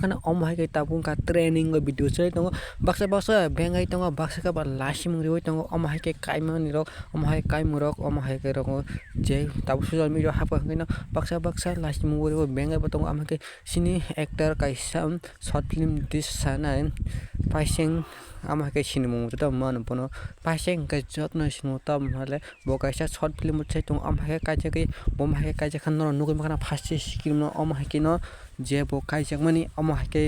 kana omhai ke tabung ka training go video chai tongo baksa bengai tongo baksa ka ba lasim rioi tongo omhai ke kaimani rok omhai kaimurok omhai ke rok je tabu social media hapa ngino baksa lasim go bengai ba tongo amhai ke sini actor kaisa short film dis sana paising amhai ke sinimung ta man pono paising ke jotno sinu ta male bo kaisa short film chai tongo amhai kaisa ke bomhai kaisa khanno nugai makana fast skim no omhai ke no je bo kaisa mani omhai ke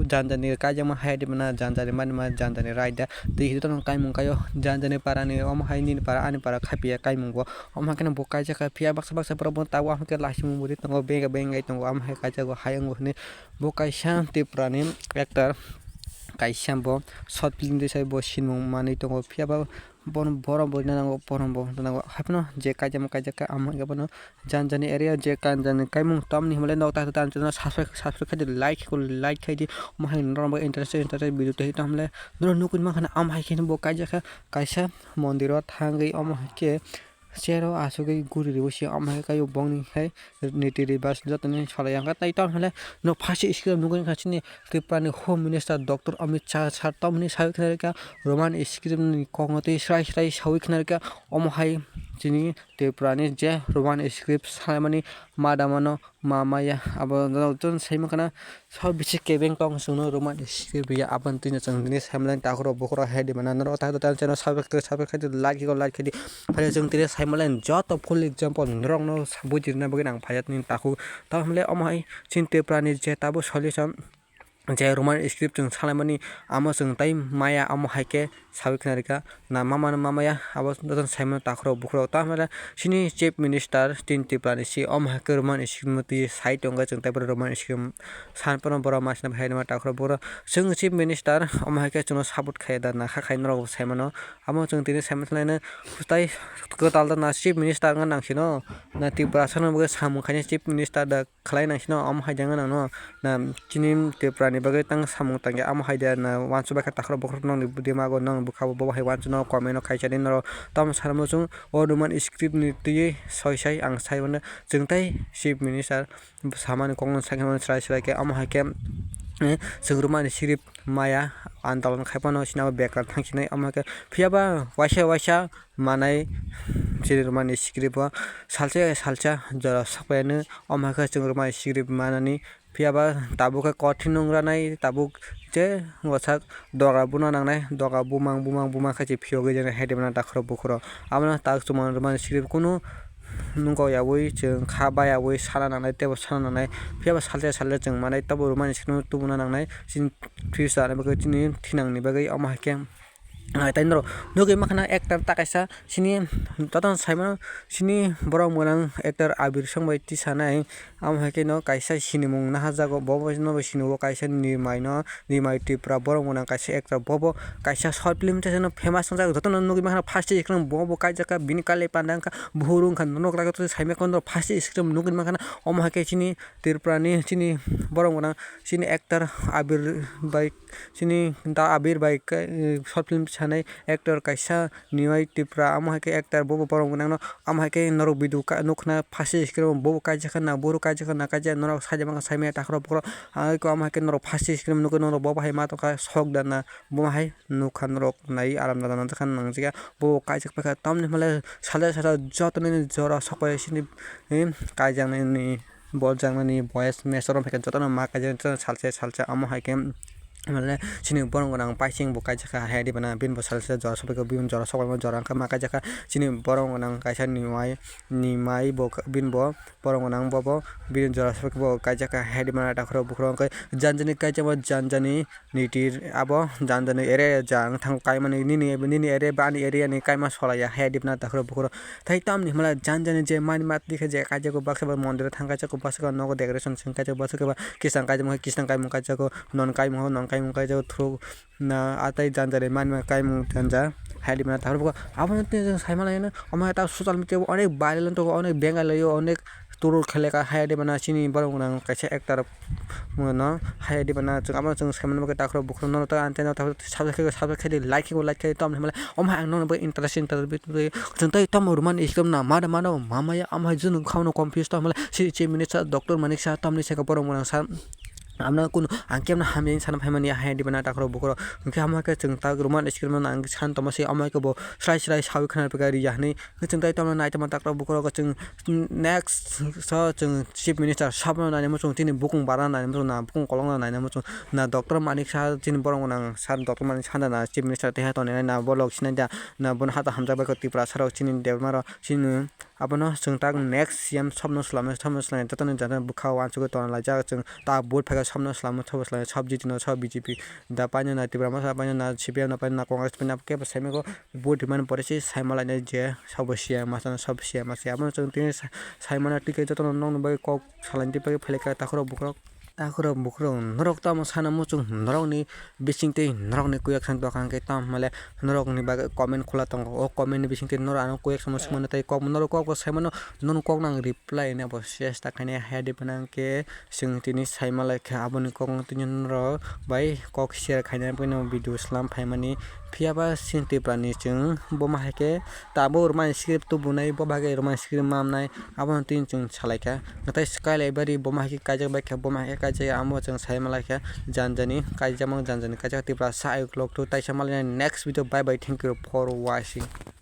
janjani kaisa ma haidi mana janjani mani ma janjani raida tei hito no kaimung kayo janjani parani omhai ni para ani para khapia kaimung bo omhai ke no bo kaisa ka pia baksa pro tawa amhai ke lasimung buri tongo bengai tongo amhai kaisa go hayang ni bo kaisa te prani actor kaisa bo short film de sai bo sinmung mani tongo phiaba bon borom bo nango borom bo nango hapno je kaisa ka amhai bono janjani area je kanjani kaimung tamni himle no ta tan chuna subscribe khadi like khaidi mahai normal interest video te tamle no nukun ma khana amhai khin bo kaisa mondiro thangai amhai ke chero asugei guri ribosi amhai kayo bongni hai nitiri bas jotoni salai angka tai tam hale no phasi screen nugun khachini tripani home minister dr amit shah sar tamni saikhnarika roman screen ni kongoti srai sawi khnarika amhai chini tripani je roman script saimani madamano mamaya abo jon saimakana sob bisi kebeng tong suno roman script ya abanti na changni samlan takro bokro head mana no ta ta channel subscribe khadi like khadi phale jong tire saimalan joto full example rong no bujirna bagin ang phayat ni taku tamle amhai chinte prani je tabo solution je roman script jong salamani amo jong tai maya amhai ke sawiknarika na mamaya abo don saimon takro bukro tamle sini chief minister tinti prani si amhai ke roman script muti site onga jong tai roman script sanpon bora masna bhaina takro bora jong chief minister amhai ke chuno support khaida na khakai no saimono amo jong tini saimon laina tai kotal na chief minister nga nangsino na tripura sana bo samung khani chief minister da khlai nangsino amhai janga no na chini tripurani bagai tang samung tangi amhai da na wansu ba takro bokro no dimago no bukhabo bo hai wansu no comment no khaisa din no tam sarmo jong roman script ni tui sai ang saibona jong tai chief minister samani kongno sakhamani srai ke amhai ke roman script maya andolon khaipano sinabo bekar thangsinai amhai phiaba waisa manai chini roman script bo salcha jora sakpainu amhai ke roman script manani phiaba tabuk kothin nongra nai tabuk je wasak doga buna nangnai doga bumang khachi phioge jena hedemana takhro bukhro amna tak chuman roman script kuno nungko yawi jeng khaba yawi sala nangnai tebo sala nangnai phiaba salcha jeng manai tabo roman script tubuna nangnai sin future bagai tini thinangni bagai amhai ke tainro nugi makhana actor takaisa sini toton saimano sini borok monang actor abir songbai tisanai amhai ke no kaisa sinimung na hajago bobo no sinimo kaisa nimai tripura borok monang kaisa actor bobo kaisa short film no famous songjago toton nugi makhana first screen bobo kaijaka bini kale pandangka buhurung khan nokla to saime kondo first screen nugi makhana amhai ke sini tripurani sini borok monang sini actor abir bai sini da abir bai short film sanai actor kaisa niwai tripura amhai ke actor bobo borok monang no amhai ke norok video nukna first screen bobo kaijaka na boru kaijaka na kaija norok sajama saime takhro bokro ko amhai ke norok first screen nugo norok bobo hai matoka sok dana bo hai nukha norok nai aram dana khan nangjiga bobo kaijak pakha tamni male sala jotoni jora sapai sini kaijanani boljangnani voice mesorom pheka jotoni ma kaijak salcha amhai ke mane sini borong nang paising bo kaijaka haidi bana bin bo salsa jora sabai ko bin jora sabai jora ka ma kaijaka sini borong nang kaisa nimai bo bin bo borong nang bo bin jora sabai bo kaijaka haidi bana takhro bukhro kai janjani kaijama janjani nitir abo janjani ere jang thang kaimani nini ere bani area ni kaima solaya haidi bana takhro bukhro thai tamni mala janjani je mani mat dikhe je kaijako baksa mondir thang kaijako baksa nogo decoration sing kaijako baksa kisang kaimung kaijako non kaimung kaimung kaijako through na atai janjani mani kaimung janja haidi bana takhro abon saimala amai ta social media onek viral to onek bengal yo onek turur khele ka haidi bana sini borong nang kaisa actor no haidi bana amai saimala ba takhro bukhro no ta antena ta subscribe like tam mala amai ang no interesting jeng tai tam roman islam na mano mamaya amai junu khawno confuse ta mala si chief minister dr manik sa tamni seka borong nang sa amna kun angkem na hamjin san phaimani hai dibana takro bukro ngke ama ke chung ta roman skilman ang san tomasi ama ke bo srai sawi khana pe gari jahni chung tai tomna nai tama takro bukro ko chung next so chung chief minister sabna nai mo chung tini bukung bara nai mo na bukung kolong nai mo chung na doctor manik sa tini borong nang san doctor manik sanda na chief minister te ha to na bolok sinai da na bon hata hamja ba ko tipra sarok chini devmaro chini abono chung ta next cm sabno slame tatani jana bukha wan chu to la ja chung ta board phega sabno slame thobasla sabji tino sab bjp da paina na tibra ma paina na cpm na paina na congress paina ke same ko board man pore si saimala ne je sabsia ma sab sia ma sia abono chung tini saimana tike jatono nong bai kok salanti pe pheleka takhro bukro takhro bukro norok ta mo sana mo chung norok ni bisingte norok ni kuyak sang to kang ke tam male norok ni ba comment khula tong o comment ni bisingte norok ano kuyak sam simon tai kok norok kok saimano non kok nang reply ne bo ses ta khane head panang ke sing tini saimala kha aboni kok tini norok bai kok share khaina pino video slam phaimani phiaba sinte prani chung boma hake tabo roman script to bunai bo bage roman script mamnai abon tin chung salaika natai sky library boma hake kaijak bai kha boma hake kaijak amo chung saimala kha janjani kaijamang janjani kaijak tipra sa 1 o'clock to taisa malai next video bye bye thank you for watching.